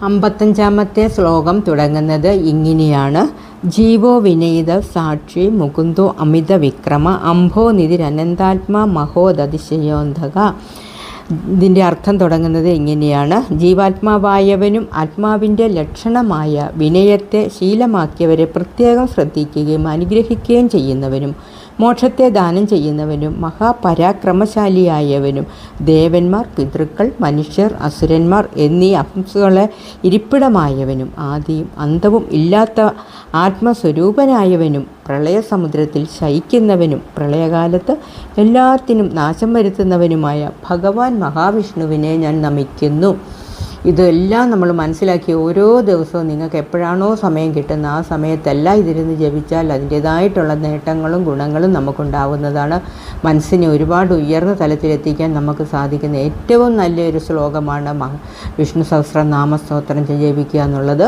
55-ാമത്തെ ശ്ലോകം തുടങ്ങുന്നത് ഇങ്ങനെയാണ്. ജീവോ വിനയിത സാക്ഷി മുകുന്ദോ അമിത വിക്രമ അംഭോ നിധിരനന്താത്മാ മഹോദതിശയോന്തക. ഇതിൻ്റെ അർത്ഥം തുടങ്ങുന്നത് ഇങ്ങനെയാണ്. ജീവാത്മാവായവനും ആത്മാവിൻ്റെ ലക്ഷണമായ വിനയത്തെ ശീലമാക്കിയവരെ പ്രത്യേകം ശ്രദ്ധിക്കുകയും അനുഗ്രഹിക്കുകയും ചെയ്യുന്നവനും മോക്ഷത്തെ ദാനം ചെയ്യുന്നവനും മഹാപരാക്രമശാലിയായവനും ദേവന്മാർ, പിതൃക്കൾ, മനുഷ്യർ, അസുരന്മാർ എന്നീ അംശങ്ങളെ ഇരിപ്പിടമായവനും ആദിയും അന്തവും ഇല്ലാത്ത ആത്മസ്വരൂപനായവനും പ്രളയസമുദ്രത്തിൽ ശയിക്കുന്നവനും പ്രളയകാലത്ത് എല്ലാത്തിനും നാശം വരുത്തുന്നവനുമായ ഭഗവാൻ മഹാവിഷ്ണുവിനെ ഞാൻ നമിക്കുന്നു. ഇതെല്ലാം നമ്മൾ മനസ്സിലാക്കി ഓരോ ദിവസവും നിങ്ങൾക്ക് എപ്പോഴാണോ സമയം കിട്ടുന്നത് ആ സമയത്തെല്ലാം ഇതിരുന്ന് ജപിച്ചാൽ അതിൻ്റേതായിട്ടുള്ള നേട്ടങ്ങളും ഗുണങ്ങളും നമുക്കുണ്ടാവുന്നതാണ്. മനസ്സിനെ ഒരുപാട് ഉയർന്ന തലത്തിലെത്തിക്കാൻ നമുക്ക് സാധിക്കുന്ന ഏറ്റവും നല്ലൊരു ശ്ലോകമാണ് വിഷ്ണു സഹസ്രനാമ സ്തോത്രം ജപിക്കുക എന്നുള്ളത്.